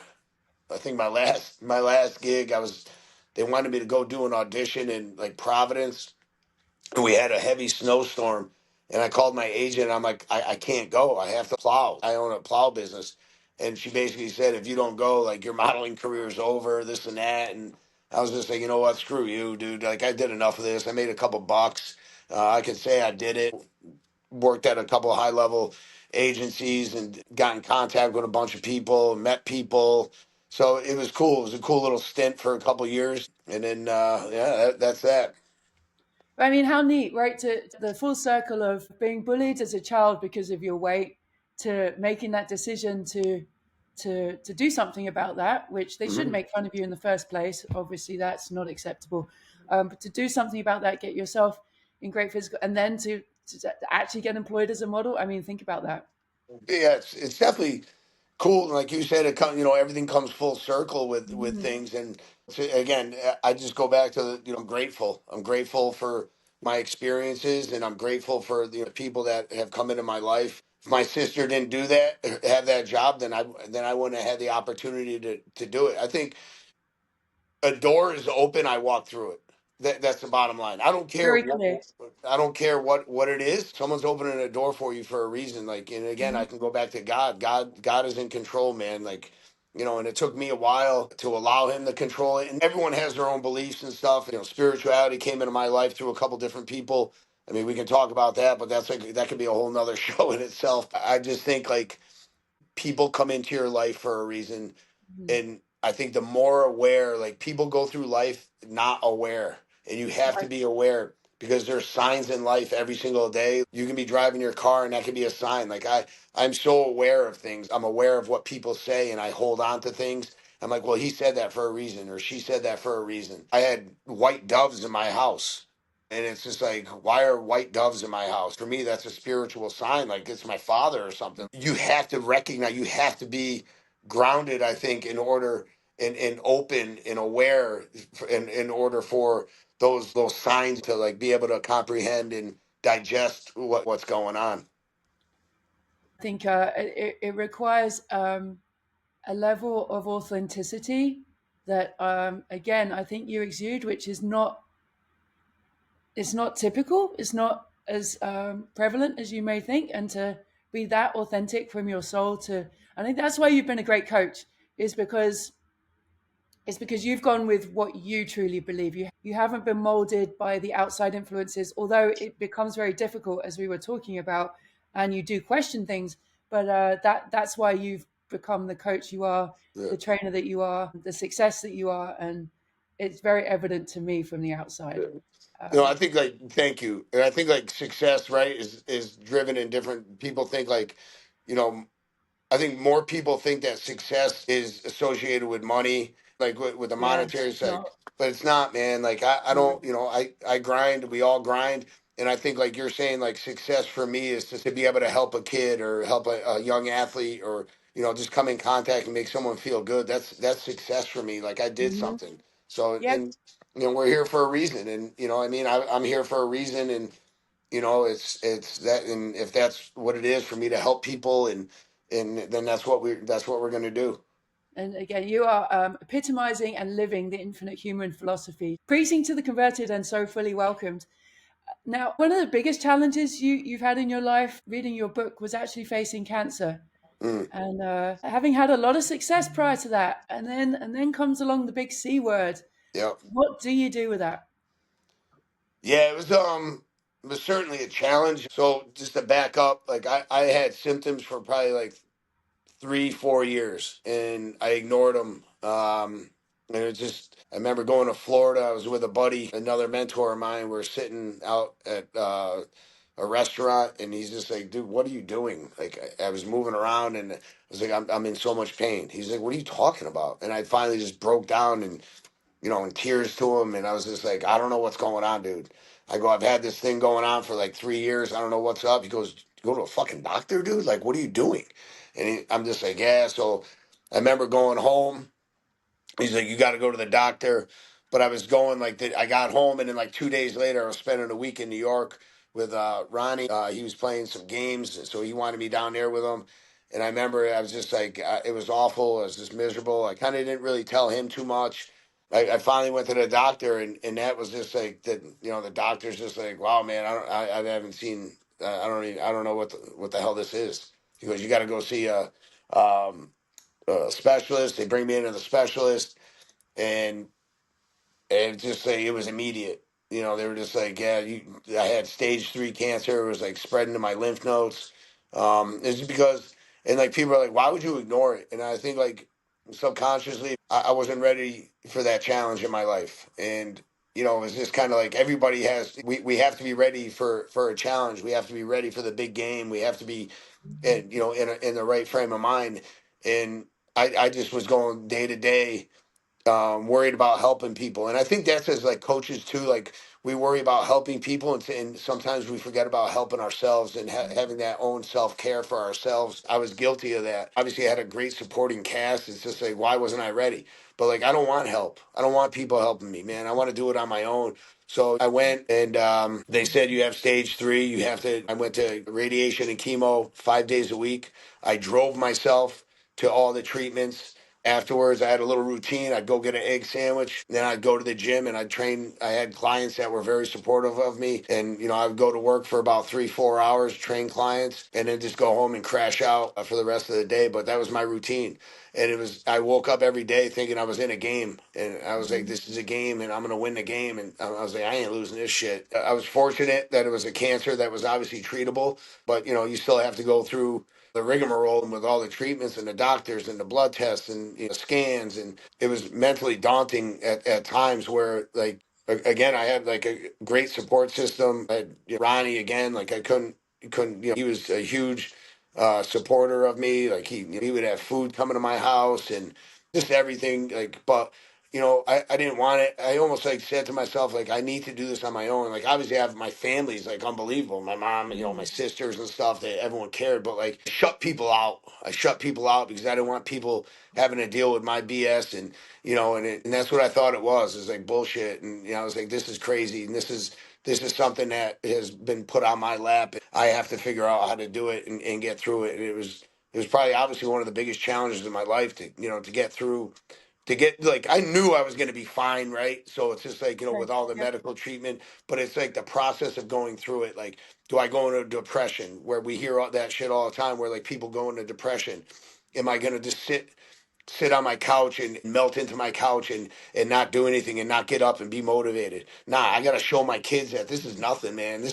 I think my last gig, they wanted me to go do an audition in like Providence, and we had a heavy snowstorm. And I called my agent. I'm like, I can't go. I have to plow. I own a plow business. And she basically said, if you don't go, like your modeling career is over, this and that. And I was just like, you know what, screw you, dude. Like I did enough of this. I made a couple bucks. I can say I did it. Worked at a couple of high level agencies and got in contact with a bunch of people, met people. So it was cool. It was a cool little stint for a couple of years, and then that's that. I mean, how neat, right? To the full circle of being bullied as a child because of your weight, to making that decision to do something about that, which they shouldn't Hmm. make fun of you in the first place. Obviously, that's not acceptable. But to do something about that, get yourself in great physical, and then to actually get employed as a model. I mean, think about that. Yeah, it's definitely cool. Like you said, everything comes full circle with Mhm. things. And again, I just go back to I'm grateful. I'm grateful for my experiences, and I'm grateful for the people that have come into my life. If my sister didn't do that, have that job, then I wouldn't have had the opportunity to do it. I think a door is open, I walk through it. That's the bottom line. I don't care Very what clear. I don't care what it is. Someone's opening a door for you for a reason. Like, and again, Mhm. I can go back to God. God is in control, man. Like, and it took me a while to allow him to control it. And everyone has their own beliefs and stuff. Spirituality came into my life through a couple different people. I mean, we can talk about that, but that could be a whole nother show in itself. I just think like people come into your life for a reason. Mhm. And I think the more aware, like people go through life not aware, and you have to Right. be aware because there's signs in life every single day. You can be driving your car and that can be a sign. Like I'm so aware of things. I'm aware of what people say and I hold on to things. I'm like, well, he said that for a reason, or she said that for a reason. I had white doves in my house. And it's just like, why are white doves in my house? For me, that's a spiritual sign, like it's my father or something. You have to recognize, you have to be grounded, I think, in order and open and aware in order for those signs to like be able to comprehend and digest what's going on. I think it requires a level of authenticity that, again, I think you exude, which is not it's not typical. It's not as prevalent as you may think, and to be that authentic from your soul to, I think that's why you've been a great coach. Is because it's because you've gone with what you truly believe. You haven't been molded by the outside influences, although it becomes very difficult, as we were talking about, and you do question things. But that's why you've become the coach you are, Yeah. the trainer that you are, the success that you are, and it's very evident to me from the outside. I Um, think like thank you. And I think like success, right, is driven in different people think like, you know, I think more people think that success is associated with money, like with the yeah, monetary it's side, not. but it's not, man. Like I No. don't, I grind. We all grind, and I think like you're saying, like success for me is to be able to help a kid or help a young athlete or just come in contact and make someone feel good. That's success for me. Like I did Hmm. something. So Yep. and we're here for a reason, and I mean I'm here for a reason, and it's that, and if that's what it is for me to help people, and then that's what we're going to do. And again, you are epitomizing and living the infinite human philosophy, preaching to the converted and so fully welcomed. Now, one of the biggest challenges you've had in your life reading your book was actually facing cancer. Mm, And having had a lot of success prior to that, and then comes along the big C word. yep. What do you do with that? Yeah, it was certainly a challenge. So just to back up, like I had symptoms for probably like 3 4 years and I ignored them. And it just, I remember going to Florida. I was with a buddy, another mentor of mine. We're sitting out at a restaurant, and he's just like, "Dude, what are you doing?" Like I was moving around, and I was like, "I'm in so much pain." He's like, "What are you talking about?" And I finally just broke down and in tears to him, and I was just like, "I don't know what's going on, dude." I go, "I've had this thing going on for like 3 years. I don't know what's up." He goes, "Go to a fucking doctor, dude? Like, what are you doing?" And I'm just like, "Yeah." So I remember going home. He's like, "You got to go to the doctor." But I was going like that. I got home, and then like 2 days later, I was spending a week in New York with Ronnie. He was playing some games, so he wanted me down there with him. And I remember I was just like, it was awful. I was just miserable. I kind of didn't really tell him too much. I finally went to the doctor, and that was just like that. The doctor's just like, "Wow, man, I haven't seen. I don't know what the hell this is." He goes, "You got to go see a specialist." They bring me into the specialist, and And just like it was immediate. They were just like, yeah, I had stage 3 cancer. It was like spreading to my lymph nodes. It's just because, and like people are like, why would you ignore it? And I think like subconsciously, I wasn't ready for that challenge in my life. And it's just kind of like everybody has. We have to be ready for a challenge. We have to be ready for the big game. We have to be, and in the right frame of mind. And I just was going day to day, worried about helping people. And I think that's as like coaches too. Like we worry about helping people, and sometimes we forget about helping ourselves and having that own self care for ourselves. I was guilty of that. Obviously, I had a great supporting cast. It's just like, why wasn't I ready? But like, I don't want help. I don't want people helping me, man. I want to do it on my own. So I went, and they said you have stage 3. You have to. I went to radiation and chemo 5 days a week. I drove myself to all the treatments. Afterwards, I had a little routine. I'd go get an egg sandwich. Then I'd go to the gym and I'd train. I had clients that were very supportive of me. And, I would go to work for about 3, 4 hours, train clients, and then just go home and crash out for the rest of the day. But that was my routine. And I woke up every day thinking I was in a game. And I was like, this is a game and I'm going to win the game. And I was like, I ain't losing this shit. I was fortunate that it was a cancer that was obviously treatable, but, you still have to go through the rigmarole with all the treatments and the doctors and the blood tests and scans. And it was mentally daunting at times where like, again, I had like a great support system. I had Ronnie again, like I couldn't, he was a huge supporter of me. Like he would have food coming to my house and just everything. Like, but I didn't want it. I almost like said to myself, like, I need to do this on my own. Like, obviously, I have my family's like unbelievable. My mom, my sisters and stuff, that everyone cared, but like, shut people out. I shut people out because I didn't want people having to deal with my BS. And, and that's what I thought it was. It's like bullshit. And, I was like, this is crazy. And this is something that has been put on my lap. I have to figure out how to do it and get through it. And it was probably obviously one of the biggest challenges in my life to get through, to get like, I knew I was going to be fine, right? So it's just like, Okay. with all the Yep. medical treatment, but it's like the process of going through it. Like, do I go into depression, where we hear all that shit all the time, where like people go into depression? Am I going to just sit on my couch and melt into my couch and not do anything and not get up and be motivated? Nah, I got to show my kids that this is nothing, man.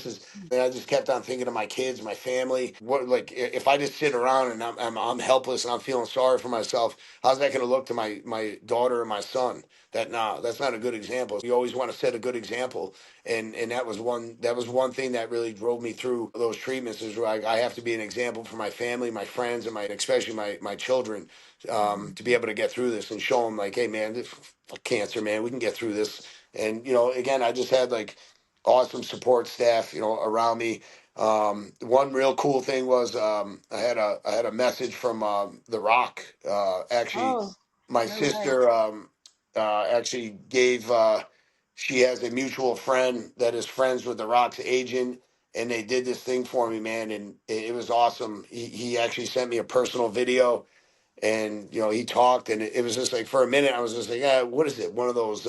And I just kept on thinking of my kids, my family. What, like, if I just sit around and I'm helpless and I'm feeling sorry for myself, how's that going to look to my daughter and my son? That's not a good example. You always want to set a good example. And that was one thing that really drove me through those treatments, is where I have to be an example for my family, my friends, and especially my children, to be able to get through this and show them like, hey man, fuck cancer, man, we can get through this. And again, I just had like awesome support staff, around me. One real cool thing was, I had a message from The Rock. Actually, Oh, my no way. sister actually gave. She has a mutual friend that is friends with The Rock's agent, and they did this thing for me, man, and it was awesome. He actually sent me a personal video, and he talked, and it was just like, for a minute I was just like, yeah, what is it, one of those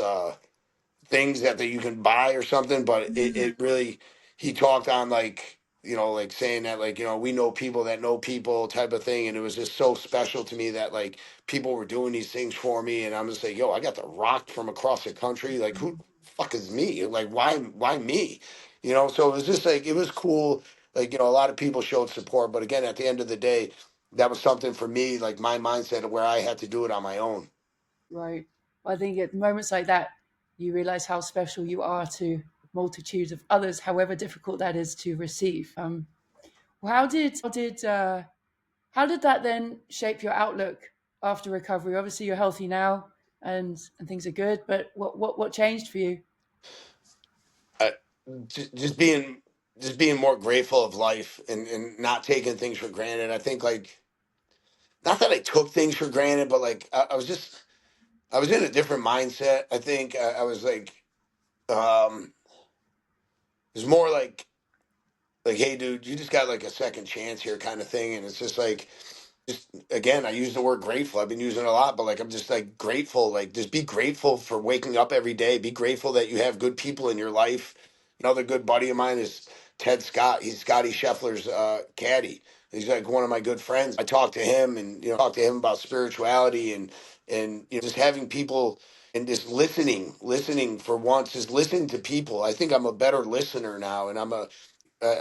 things that you can buy or something? But it really, he talked on like, like saying that, like, we know people that know people type of thing. And it was just so special to me that like people were doing these things for me, and I'm just like, yo, I got the rock from across the country. Like, who the fuck is me? Like, why me? So it was just like, it was cool. Like, a lot of people showed support, but again, at the end of the day, that was something for me, like my mindset, where I had to do it on my own. Right. I think at moments like that, you realize how special you are to multitudes of others, however difficult that is to receive. Well, how did that then shape your outlook after recovery? Obviously, you're healthy now, and things are good. But what changed for you? uh, just being more grateful of life, and not taking things for granted. I think like, not that I took things for granted, but like I was in a different mindset. I think I was like, it was more like, hey dude, you just got like a second chance here kind of thing. And it's just like, just again, I use the word grateful. I've been using it a lot, but like, I'm just like grateful. Like, just be grateful for waking up every day. Be grateful that you have good people in your life. Another good buddy of mine is Ted Scott. He's Scotty Scheffler's caddy. He's like one of my good friends. I talk to him, and talk to him about spirituality, and just having people. and just listening for once, just listening to people. I think I'm a better listener now, and I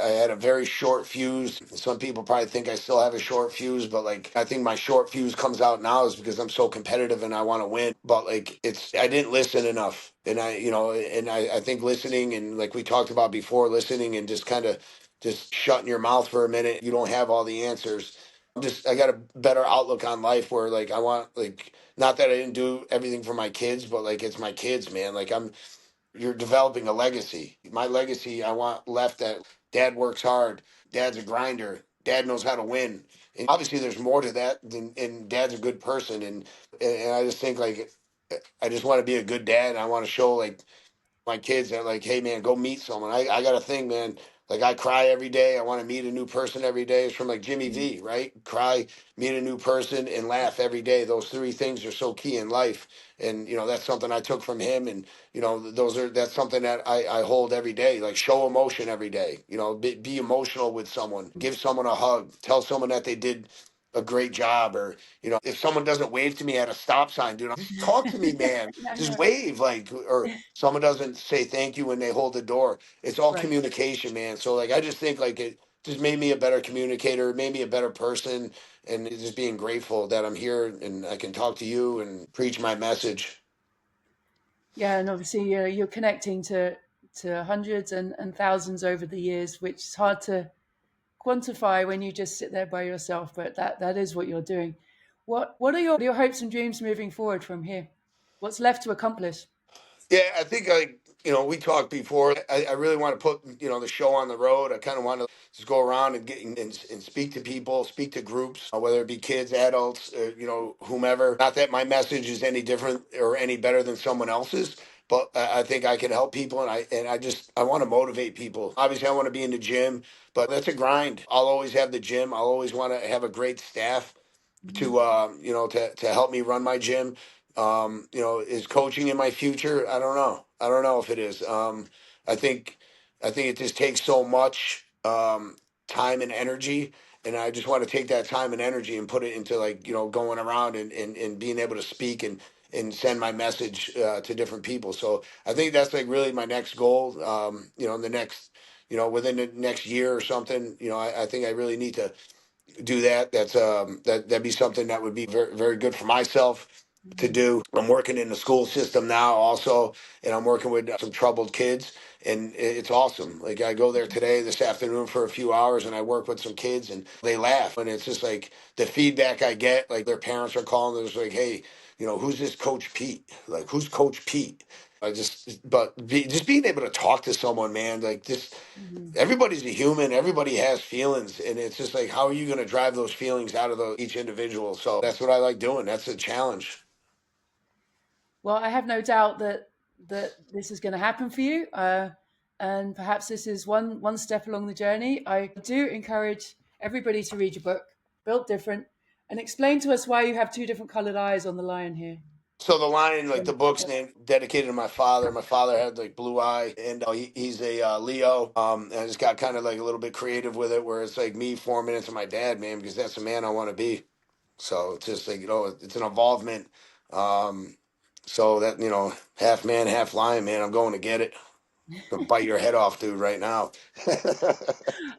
had a very short fuse. Some people probably think I still have a short fuse, but like I think my short fuse comes out now is because I'm so competitive and I want to win. But like I didn't listen enough, and I think listening, and like we talked about before, listening and just kind of just shutting your mouth for a minute. You don't have all the answers. I got a better outlook on life where like I want, like, not that I didn't do everything for my kids, but like it's my kids, man. Like you're developing a legacy. My legacy I want left that dad works hard, dad's a grinder, dad knows how to win. And obviously there's more to that than, and dad's a good person, and I just think like I just want to be a good dad, and I want to show like my kids that like, hey man, go meet someone. I got a thing, man. Like I cry every day. I want to meet a new person every day. It's from like Jimmy V, right? Cry, meet a new person, and laugh every day. Those three things are so key in life. And that's something I took from him. And that's something that I hold every day. Like show emotion every day. Be emotional with someone. Give someone a hug. Tell someone that they did a great job. Or if someone doesn't wave to me at a stop sign, dude, just talk to me, man. Yeah, I Just know. wave, like, or someone doesn't say thank you when they hold the door. It's all Right. communication, man. So like I just think like it just made me a better communicator, made me a better person, and it's just being grateful that I'm here and I can talk to you and preach my message. Yeah, and obviously you're connecting to hundreds and thousands over the years, which is hard to quantify when you just sit there by yourself. But that is what you're doing. What are your hopes and dreams moving forward from here? What's left to accomplish? Yeah, I think we talked before. I really want to put, the show on the road. I kind of want to just go around and and speak to people, speak to groups, whether it be kids, adults, whomever. Not that my message is any different or any better than someone else's, but I think I can help people, and I want to motivate people. Obviously, I want to be in the gym, but that's a grind. I'll always have the gym. I'll always want to have a great staff Mhm. to help me run my gym. Is coaching in my future? I don't know if it is. I think it just takes so much time and energy, and I just want to take that time and energy and put it into like going around and being able to speak and send my message to different people. So I think that's like really my next goal. In the next within the next year or something. I think I really need to do that. That'd be something that would be very, very good for myself to Mhm. do. I'm working in the school system now also, and I'm working with some troubled kids, and it's awesome. Like I go there today, this afternoon for a few hours, and I work with some kids, and they laugh, and it's just like the feedback I get. Like their parents are calling, they're just like, "Hey, who's this Coach Pete? Like who's Coach Pete?" Just being able to talk to someone, man, like this, Mhm. everybody's a human, everybody has feelings, and it's just like how are you going to drive those feelings out of each individual? So that's what I like doing. That's a challenge. Well, I have no doubt that this is going to happen for you, and perhaps this is one step along the journey. I do encourage everybody to read your book, Built Different, and explain to us why you have two different colored eyes on the lion here. So the line, like the book's name, dedicated to my father. My father had like blue eye, and he's a Leo. And I just got kind of like a little bit creative with it, where it's like me 4 minutes of my dad, man, because that's the man I want to be. So it's just like it's an involvement. Um, so that half man, half lion, man. I'm going to get it. Gonna bite your head off, dude, right now.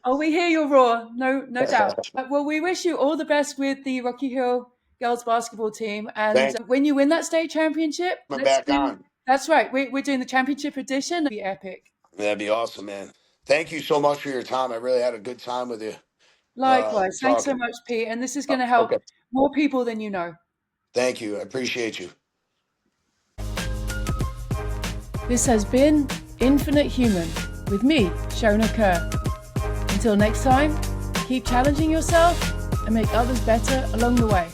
Oh, we hear your roar, no doubt. Well, we wish you all the best with the Rocky Hill girls basketball team, and Thank you. when you win that state championship, I'm let's back do. on. That's right. We're doing the championship edition. It'll be epic. That'd be awesome, man. Thank you so much for your time. I really had a good time with you Likewise. Thanks so talking. much, Pete. And this is going to help Okay. more people than you know. Thank you. I appreciate you. This has been Infinite Human with me, Shona Kerr. Until next time, keep challenging yourself and make others better along the way.